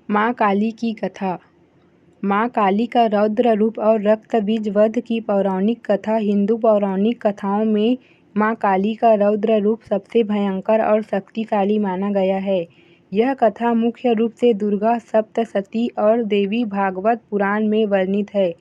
माँ काली की कथा। माँ काली का रौद्र रूप और रक्त बीज वध की पौराणिक कथा। हिंदू पौराणिक कथाओं में माँ काली का रौद्र रूप सबसे भयंकर और शक्तिशाली माना गया है। यह कथा मुख्य रूप से दुर्गा सप्तशती और देवी भागवत पुराण में वर्णित है।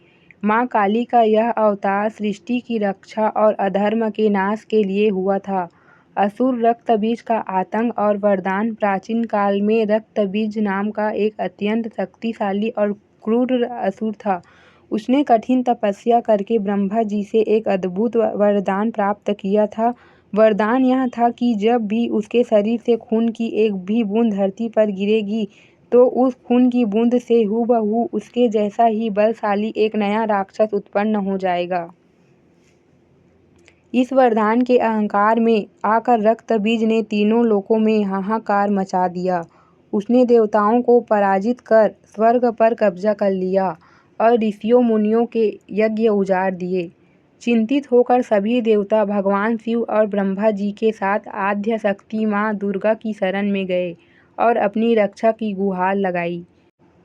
माँ काली का यह अवतार सृष्टि की रक्षा और अधर्म के नाश के लिए हुआ था। असुर रक्त बीज का आतंक और वरदान। प्राचीन काल में रक्त बीज नाम का एक अत्यंत शक्तिशाली और क्रूर असुर था। उसने कठिन तपस्या करके ब्रह्मा जी से एक अद्भुत वरदान प्राप्त किया था। वरदान यह था कि जब भी उसके शरीर से खून की एक भी बूंद धरती पर गिरेगी तो उस खून की बूंद से हूबहू उसके जैसा ही बलशाली एक नया राक्षस उत्पन्न हो जाएगा। इस वरदान के अहंकार में आकर रक्त बीज ने तीनों लोकों में हाहाकार मचा दिया। उसने देवताओं को पराजित कर स्वर्ग पर कब्जा कर लिया और ऋषियों मुनियों के यज्ञ उजाड़ दिए। चिंतित होकर सभी देवता भगवान शिव और ब्रह्मा जी के साथ आद्य शक्ति माँ दुर्गा की शरण में गए और अपनी रक्षा की गुहार लगाई।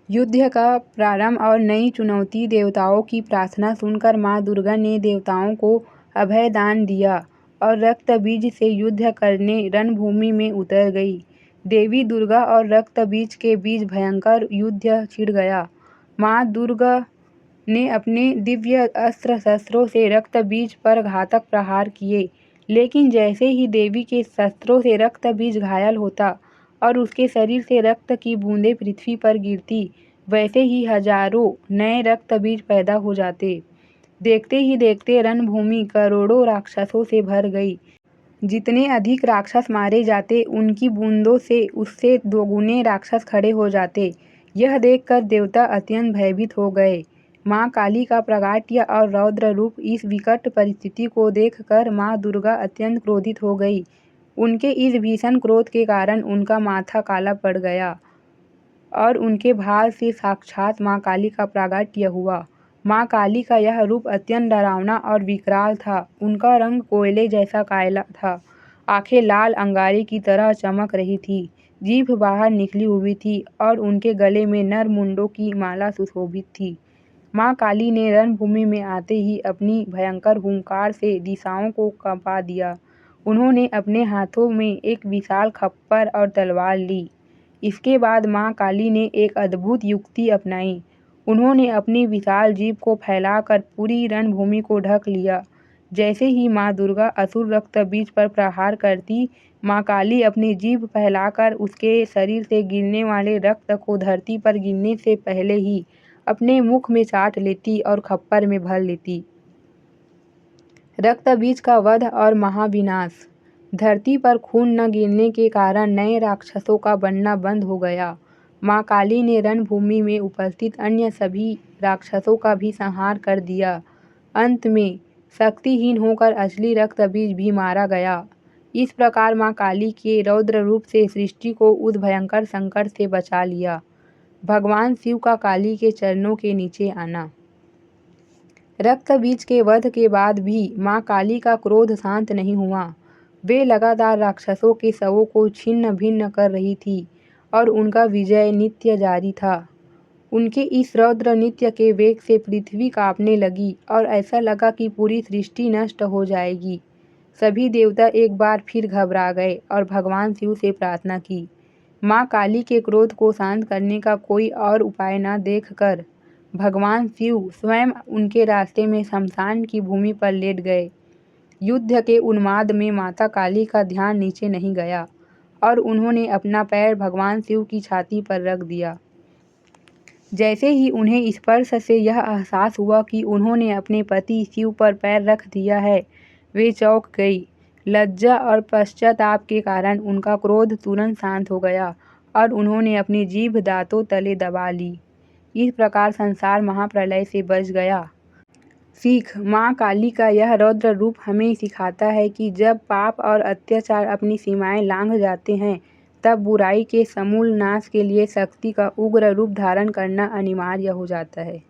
युद्ध का प्रारंभ और नई चुनौती। देवताओं की प्रार्थना सुनकर माँ दुर्गा ने देवताओं को अभय दान दिया और रक्त बीज से युद्ध करने रणभूमि में उतर गई। देवी दुर्गा और रक्त बीज के बीच भयंकर युद्ध छिड़ गया। माँ दुर्गा ने अपने दिव्य अस्त्र शस्त्रों से रक्त बीज पर घातक प्रहार किए, लेकिन जैसे ही देवी के शस्त्रों से रक्त बीज घायल होता और उसके शरीर से रक्त की बूंदें पृथ्वी पर गिरती, वैसे ही हजारों नए रक्त बीज पैदा हो जाते। देखते ही देखते रणभूमि करोड़ों राक्षसों से भर गई। जितने अधिक राक्षस मारे जाते, उनकी बूंदों से उससे दोगुने राक्षस खड़े हो जाते। यह देखकर देवता अत्यंत भयभीत हो गए। माँ काली का प्रागट्य और रौद्र रूप। इस विकट परिस्थिति को देखकर माँ दुर्गा अत्यंत क्रोधित हो गई। उनके इस भीषण क्रोध के कारण उनका माथा काला पड़ गया और उनके भार से साक्षात माँ काली का प्रागट्य हुआ। माँ काली का यह रूप अत्यंत डरावना और विकराल था। उनका रंग कोयले जैसा काला था। आंखें लाल अंगारे की तरह चमक रही थी। जीभ बाहर निकली हुई थी और उनके गले में नर मुंडों की माला सुशोभित थी। माँ काली ने रणभूमि में आते ही अपनी भयंकर हुंकार से दिशाओं को कंपा दिया। उन्होंने अपने हाथों में एक विशाल खप्पर और तलवार ली। इसके बाद माँ काली ने एक अद्भुत युक्ति अपनाई। उन्होंने अपनी विशाल जीभ को फैलाकर पूरी रणभूमि को ढक लिया। जैसे ही माँ दुर्गा असुर रक्त बीज पर प्रहार करती, माँ काली अपनी जीभ फैलाकर उसके शरीर से गिरने वाले रक्त को धरती पर गिरने से पहले ही अपने मुख में चाट लेती और खप्पर में भर लेती। रक्त बीज का वध और महाविनाश। धरती पर खून न गिरने के कारण नए राक्षसों का बनना बंद हो गया। माँ काली ने रणभूमि में उपस्थित अन्य सभी राक्षसों का भी संहार कर दिया। अंत में शक्तिहीन होकर असली रक्त बीज भी मारा गया। इस प्रकार माँ काली के रौद्र रूप से सृष्टि को उस भयंकर संकट से बचा लिया। भगवान शिव का काली के चरणों के नीचे आना। रक्त बीज के वध के बाद भी माँ काली का क्रोध शांत नहीं हुआ। वे लगातार राक्षसों के शवों को छिन्न भिन्न कर रही थी और उनका विजय नित्य जारी था। उनके इस रौद्र नृत्य के वेग से पृथ्वी कांपने लगी और ऐसा लगा कि पूरी सृष्टि नष्ट हो जाएगी। सभी देवता एक बार फिर घबरा गए और भगवान शिव से प्रार्थना की। माँ काली के क्रोध को शांत करने का कोई और उपाय न देखकर भगवान शिव स्वयं उनके रास्ते में शमशान की भूमि पर लेट गए। युद्ध के उन्माद में माता काली का ध्यान नीचे नहीं गया और उन्होंने अपना पैर भगवान शिव की छाती पर रख दिया। जैसे ही उन्हें स्पर्श से यह एहसास हुआ कि उन्होंने अपने पति शिव पर पैर रख दिया है, वे चौंक गई। लज्जा और पश्चाताप के कारण उनका क्रोध तुरंत शांत हो गया और उन्होंने अपनी जीभ दांतों तले दबा ली। इस प्रकार संसार महाप्रलय से बच गया। सीख। माँ काली का यह रौद्र रूप हमें सिखाता है कि जब पाप और अत्याचार अपनी सीमाएं लांघ जाते हैं, तब बुराई के समूल नाश के लिए शक्ति का उग्र रूप धारण करना अनिवार्य हो जाता है।